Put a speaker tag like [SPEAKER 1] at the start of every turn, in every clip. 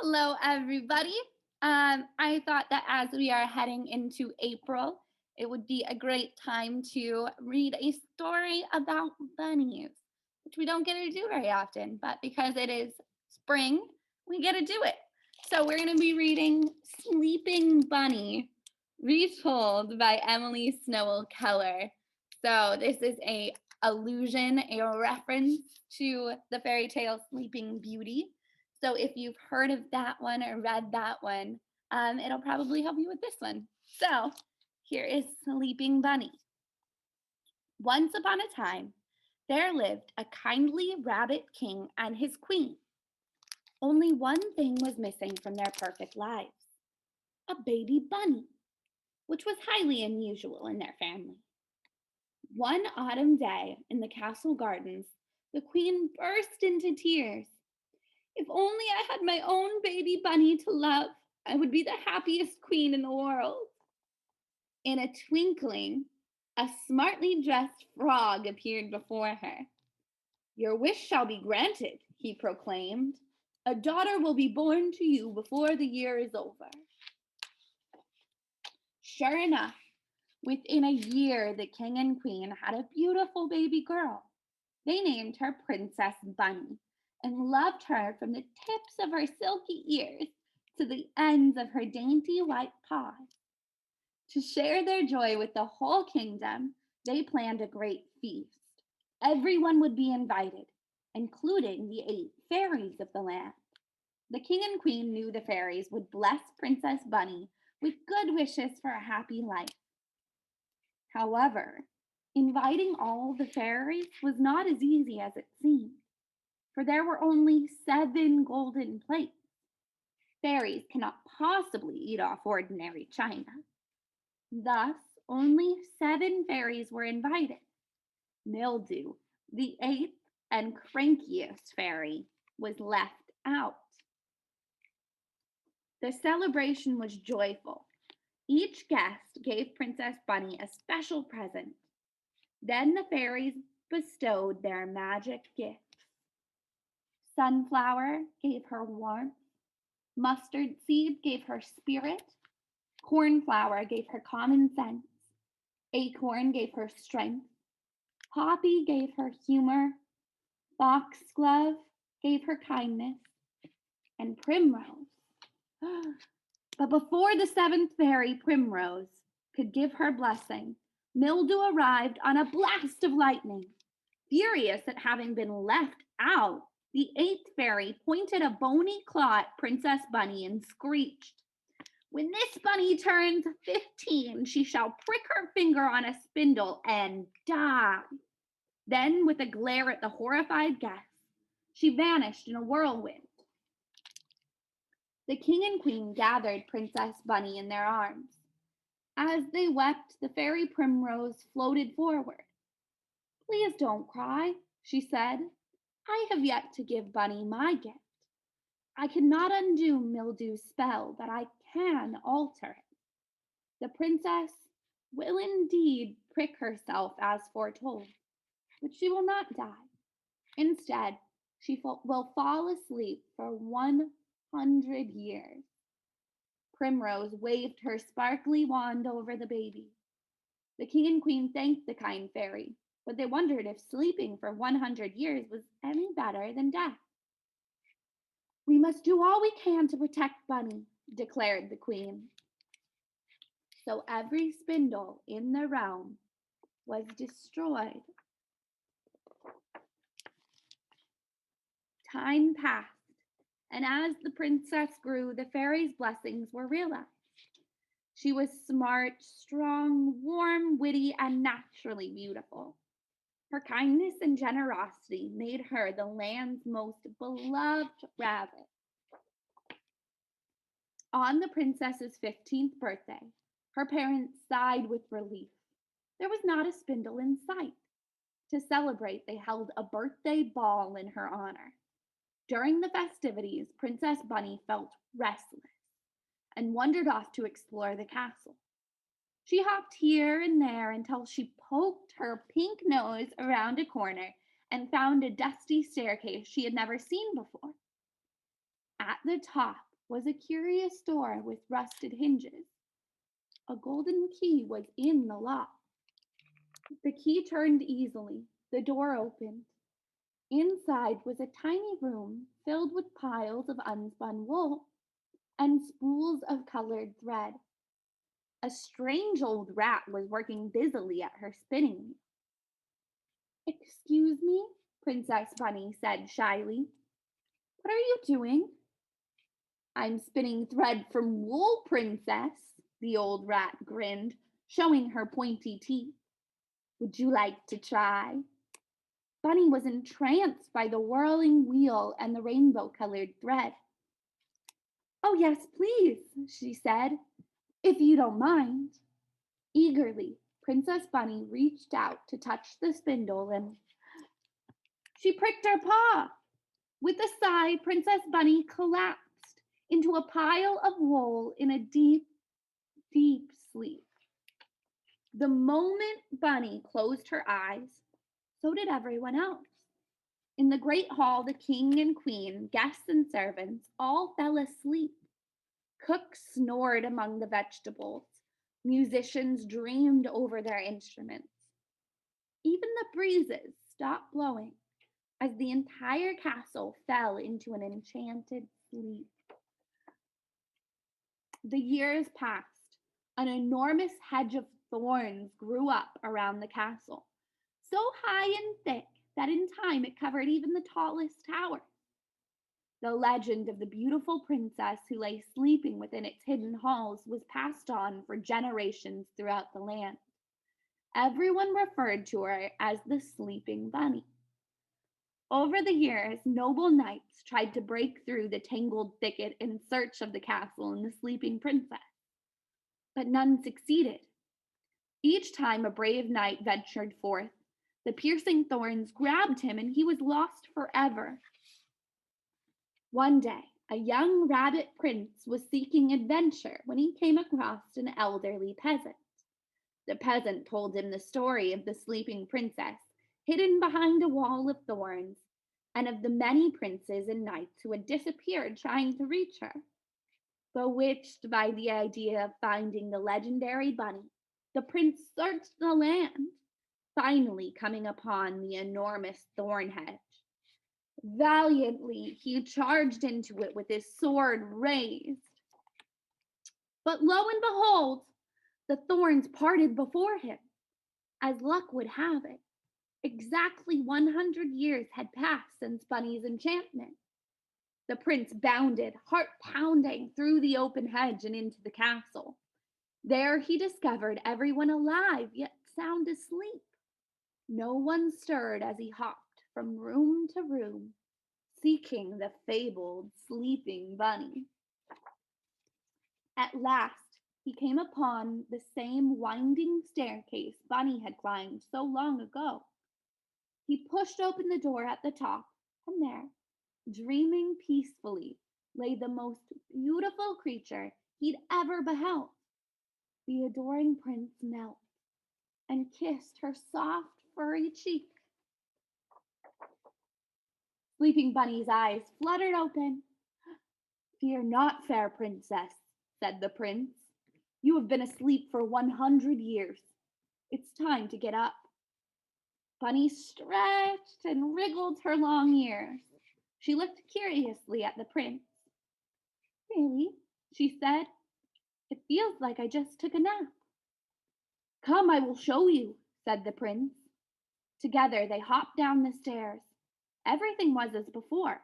[SPEAKER 1] Hello, everybody. I thought that as we are heading into April, it would be a great time to read a story about bunnies, which we don't get to do very often, but because it is spring, we get to do it. So we're going to be reading Sleeping Bunny, retold by Emily Snowell Keller. So this is a allusion, a reference to the fairy tale Sleeping Beauty. So if you've heard of that one or read that one, it'll probably help you with this one. So here is Sleeping Bunny. Once upon a time, there lived a kindly rabbit king and his queen. Only one thing was missing from their perfect lives: a baby bunny, which was highly unusual in their family. One autumn day in the castle gardens, the queen burst into tears. If only I had my own baby bunny to love, I would be the happiest queen in the world. In a twinkling, a smartly dressed frog appeared before her. Your wish shall be granted, he proclaimed. A daughter will be born to you before the year is over. Sure enough, within a year, the king and queen had a beautiful baby girl. They named her Princess Bunny and loved her from the tips of her silky ears to the ends of her dainty white paws. To share their joy with the whole kingdom, they planned a great feast. Everyone would be invited, including the 8 fairies of the land. The king and queen knew the fairies would bless Princess Bunny with good wishes for a happy life. However, inviting all the fairies was not as easy as it seemed, for there were only 7 golden plates. Fairies cannot possibly eat off ordinary china. Thus, only 7 fairies were invited. Mildew, the 8th and crankiest fairy, was left out. The celebration was joyful. Each guest gave Princess Bunny a special present. Then the fairies bestowed their magic gifts. Sunflower gave her warmth. Mustard seed gave her spirit. Cornflower gave her common sense. Acorn gave her strength. Poppy gave her humor. Foxglove gave her kindness. And Primrose. But before the 7th fairy, Primrose, could give her blessing, Mildew arrived on a blast of lightning. Furious at having been left out, the 8th fairy pointed a bony claw at Princess Bunny and screeched, "When this bunny turns 15, she shall prick her finger on a spindle and die." Then, with a glare at the horrified guests, she vanished in a whirlwind. The king and queen gathered Princess Bunny in their arms. As they wept, the fairy Primrose floated forward. "Please don't cry," she said. "I have yet to give Bunny my gift. I cannot undo Mildew's spell, but I can alter it. The princess will indeed prick herself as foretold, but she will not die. Instead, she will fall asleep for 100 years." Primrose waved her sparkly wand over the baby. The king and queen thanked the kind fairy, but they wondered if sleeping for 100 years was any better than death. "We must do all we can to protect Bunny," declared the queen. So every spindle in the realm was destroyed. Time passed, and as the princess grew, the fairy's blessings were realized. She was smart, strong, warm, witty, and naturally beautiful. Her kindness and generosity made her the land's most beloved rabbit. On the princess's 15th birthday, her parents sighed with relief. There was not a spindle in sight. To celebrate, they held a birthday ball in her honor. During the festivities, Princess Bunny felt restless and wandered off to explore the castle. She hopped here and there until she poked her pink nose around a corner and found a dusty staircase she had never seen before. At the top was a curious door with rusted hinges. A golden key was in the lock. The key turned easily. The door opened. Inside was a tiny room filled with piles of unspun wool and spools of colored thread. A strange old rat was working busily at her spinning wheel. "Excuse me," Princess Bunny said shyly. "What are you doing?" "I'm spinning thread from wool, Princess," the old rat grinned, showing her pointy teeth. "Would you like to try?" Bunny was entranced by the whirling wheel and the rainbow-colored thread. "Oh, yes, please," she said, "if you don't mind." Eagerly, Princess Bunny reached out to touch the spindle and she pricked her paw. With a sigh, Princess Bunny collapsed into a pile of wool in a deep, deep sleep. The moment Bunny closed her eyes, so did everyone else. In the great hall, the king and queen, guests and servants all fell asleep. Cooks snored among the vegetables. Musicians dreamed over their instruments. Even the breezes stopped blowing as the entire castle fell into an enchanted sleep. The years passed. An enormous hedge of thorns grew up around the castle, so high and thick that in time it covered even the tallest tower. The legend of the beautiful princess who lay sleeping within its hidden halls was passed on for generations throughout the land. Everyone referred to her as the Sleeping Bunny. Over the years, noble knights tried to break through the tangled thicket in search of the castle and the sleeping princess, but none succeeded. Each time a brave knight ventured forth, the piercing thorns grabbed him and he was lost forever. One day, a young rabbit prince was seeking adventure when he came across an elderly peasant. The peasant told him the story of the sleeping princess hidden behind a wall of thorns and of the many princes and knights who had disappeared trying to reach her. Bewitched by the idea of finding the legendary bunny, the prince searched the land, finally coming upon the enormous thorn hedge. Valiantly, he charged into it with his sword raised. But lo and behold, the thorns parted before him. As luck would have it, exactly 100 years had passed since Bunny's enchantment. The prince bounded, heart pounding, through the open hedge and into the castle. There he discovered everyone alive yet sound asleep. No one stirred as he hopped from room to room, seeking the fabled sleeping bunny. At last, he came upon the same winding staircase Bunny had climbed so long ago. He pushed open the door at the top, and there, dreaming peacefully, lay the most beautiful creature he'd ever beheld. The adoring prince knelt and kissed her soft, furry cheek. Sleeping Bunny's eyes fluttered open. "Fear not, fair princess," said the prince. "You have been asleep for 100 years. It's time to get up." Bunny stretched and wriggled her long ears. She looked curiously at the prince. "Really?" she said. "It feels like I just took a nap." "Come, I will show you," said the prince. Together they hopped down the stairs. Everything was as before.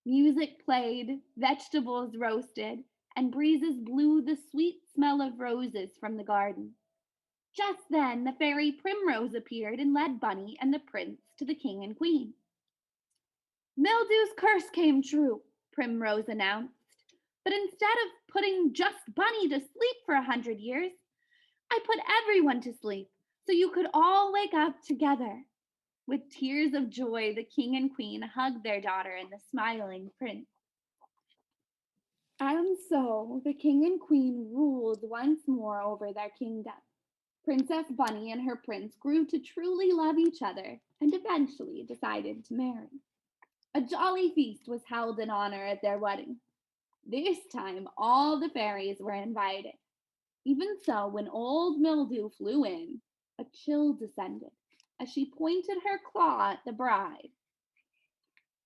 [SPEAKER 1] Music played, vegetables roasted, and breezes blew the sweet smell of roses from the garden. Just then the fairy Primrose appeared and led Bunny and the prince to the king and queen. "Mildew's curse came true," Primrose announced. "But instead of putting just Bunny to sleep for 100 years, I put everyone to sleep so you could all wake up together." With tears of joy, the king and queen hugged their daughter and the smiling prince. And so the king and queen ruled once more over their kingdom. Princess Bunny and her prince grew to truly love each other and eventually decided to marry. A jolly feast was held in honor of their wedding. This time, all the fairies were invited. Even so, when old Mildew flew in, a chill descended as she pointed her claw at the bride.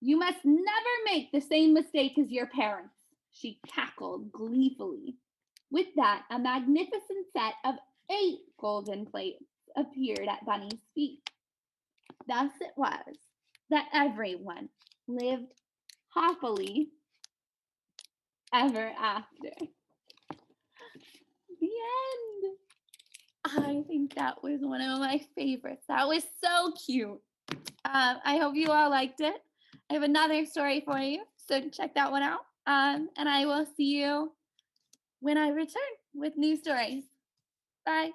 [SPEAKER 1] You must never make the same mistake as your parents, she cackled gleefully. With that, a magnificent set of 8 golden plates appeared at Bunny's feet. Thus it was that everyone lived happily ever after. The end. I think that was one of my favorites. That was so cute. I hope you all liked it. I have another story for you, so check that one out. And I will see you when I return with new stories. Bye.